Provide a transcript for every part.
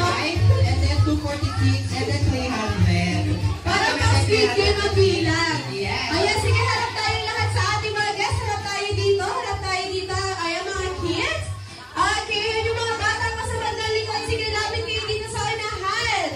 and then 246, and then 300. Para pa-speed game ang bilang. Yes. Ayan, sige, harap tayo lahat sa ating mga guests. Harap tayo dito. Harap tayo dito. Ayan, mga kids. Okay, yun yung mga batang nasa bandang likod. Sige, lapit kayo dito sa unahan.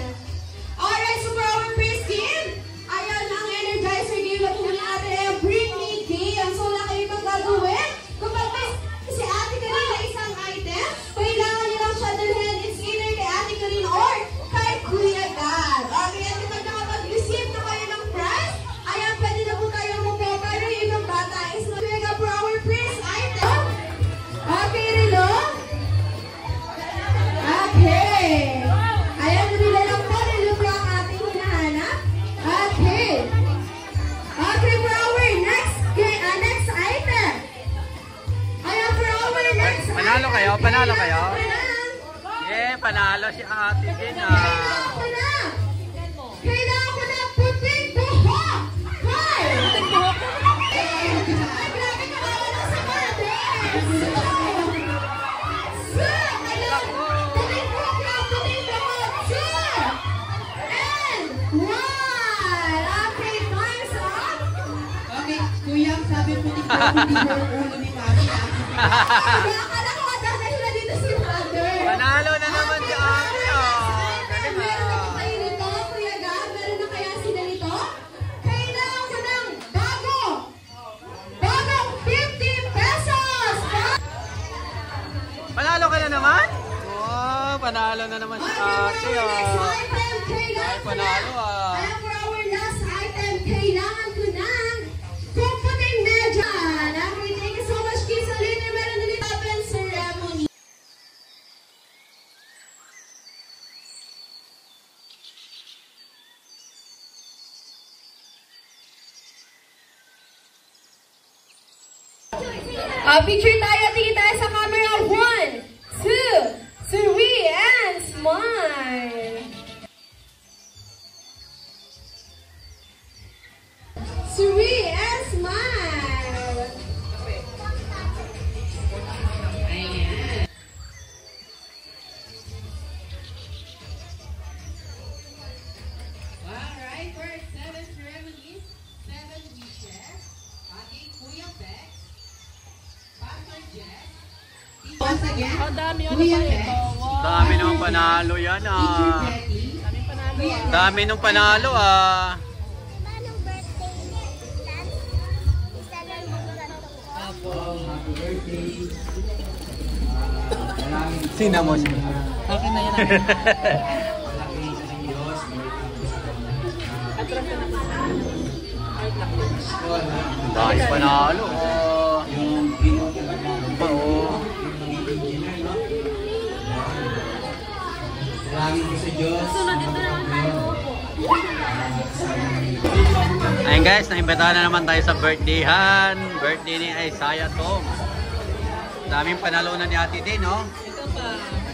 Alright, so for our first game, ayan ang energizer game na po natin. Bring me game. So, wala kayo ibang gagawin. Kapag may si ate kanina isang item, kailangan nyo lang siya dalhin. It's either kay ate kanina or kay Kuya Gab. Okay, at kapag nakapag-receive na kayo ng prize, ayan, pwede na po kayo magpapa. Pero yung ibang bata is not Kuya Gab for our first item. Okay, Rilo? Okay. Ayan, Rilo lang po. Rilo po ang ating hinahanap. Okay. Okay, for our next item. Ayan, for our next item. Panalo kayo? Panalo kayo? Ayan. Yeah, panalo si Ate Jen Kailangan ko na. Kailangan ko na puting buhok. Hi! Ay, grabe ka wala sa Martes. Sir, kailangan puting buhok na, puting buhok. Sir! And one. Okay, time's up. Okay, kuya, sabi po ni Kuya, hindi mo yung ulo ni Mami. Akala ko madadali na dito si Mother. Panalo na naman si Ate. Galing Meron na ba kayo nito, Kuya Gab? Meron na kaya sila nito? Kailangan ko ng bagong 50 pesos! Panalo ka na naman? Oh, panalo na naman si Ate. Next item, kailangan ko na. Panalo And for our last item, kailangan ko ng kumputing medya. Okay, thank you so much, Kids. Later, meron din ito open ceremony. Picture tayo, tingin tayo sa camera. 1, 2, 3, and smile. Three, and smile. Alright, for 7 ceremonies, 7 wishes. Okay, Kuya Bex. Pastor Once again, Ang dami ano Kuya pa Tex, ito. Wow. Dami naman panalo yan Teacher ah. Betty, Daming panalo ah. Dami nung panalo ah. Manong birthday niya? Isa lang mo ganito. happy birthday. Cinnamon. Akin na yan. Dami panalo ah. Oo. Salamin ko sa Diyos. Ayun guys, naimbitahan na naman tayo sa birthdayhan. Birthday ni Isaiah Tom. Daming panalo na ni Ate Din, no?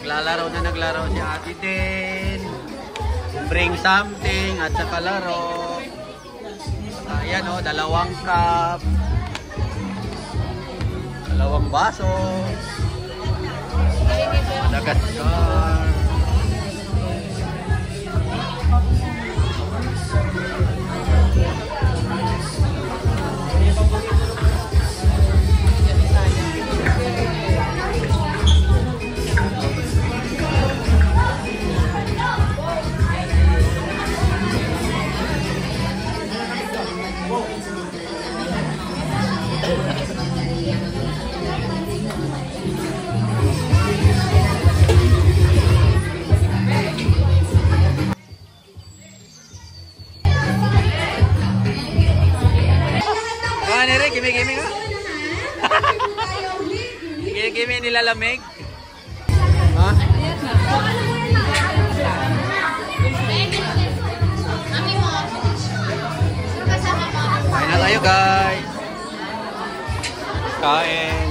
Naglaro si Ate Din. Bring something at saka laro. Ayan, no? Dalawang cup. Dalawang baso. Madagascar. Nere, gimi-gimi ka? Gimi-gimi nilalamig? Ha? Kain na tayo guys. Kain.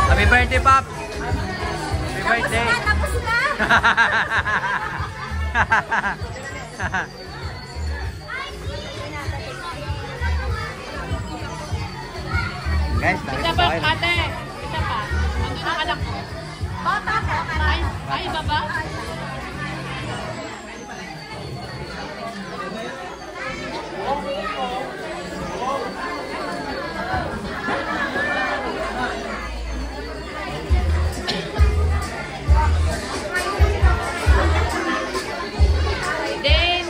Happy birthday, Pop! Happy birthday! Tapos na! Guys, tayo Kita sa pa, kain. ate. Kita pa. Andun ang anak ko. Bata ko. Ay, baba. Then,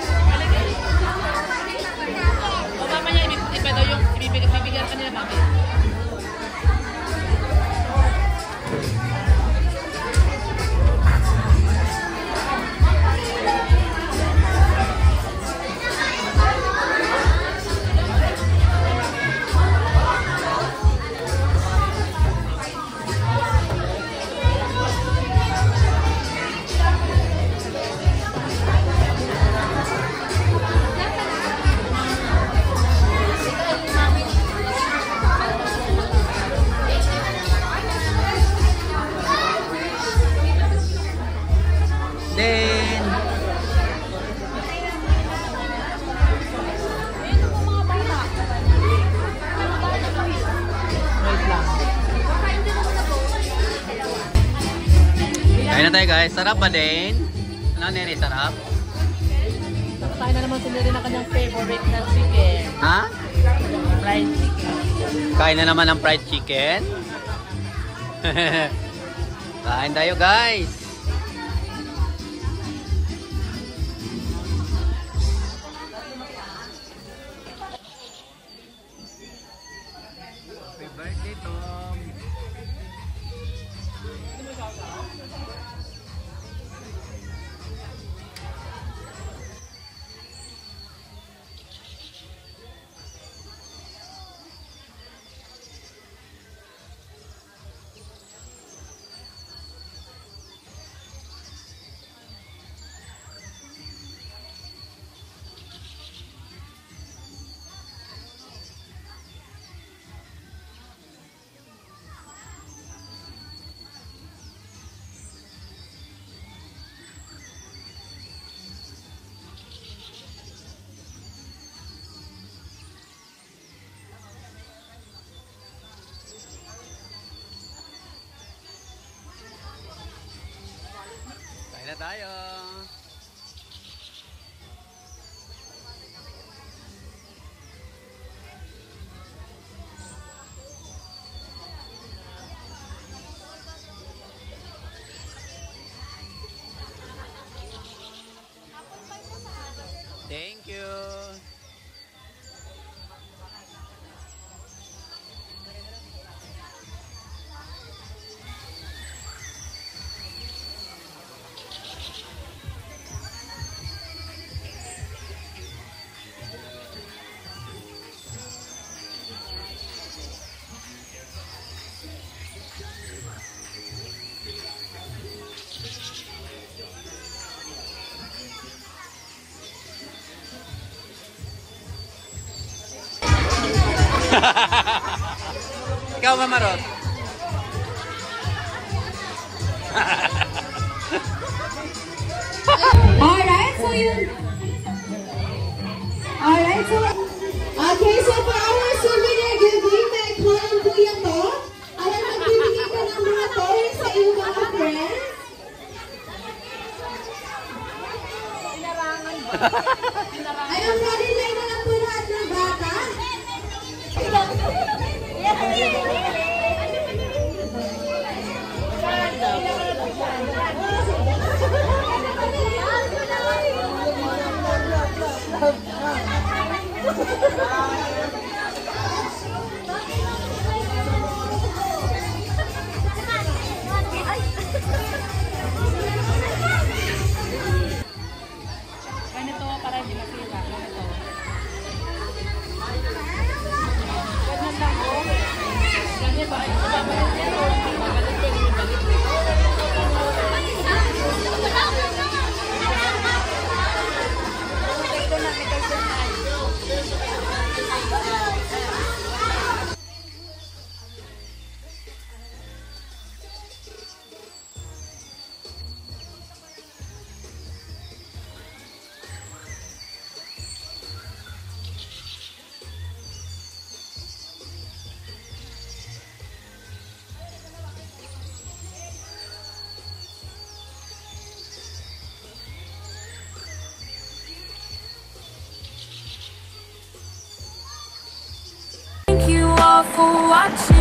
o mamaya, iba daw yung ibibigyan kanila mamaya. Then, kain na tayo guys. Sarap ba din? Ano Neri, sarap? Nakakain na naman si Neri ng kanyang favorite na chicken. Ha? Fried chicken. Kain na naman ng fried chicken. Kain tayo guys. Happy birthday, Tom. tayo. Thank you. Ikaw, Mama Rod. Alright, so yun. Alright, so okay, so for our souvenir giving, may call ang kuya to. Alam, magbibigay ka ng mga toys sa iyong mga friends. Ayun, ready na lang po lahat ng bata. Ganito para hindi makita. Ganito. Ganyan lang po. Ganyan ba? Thank you all for watching.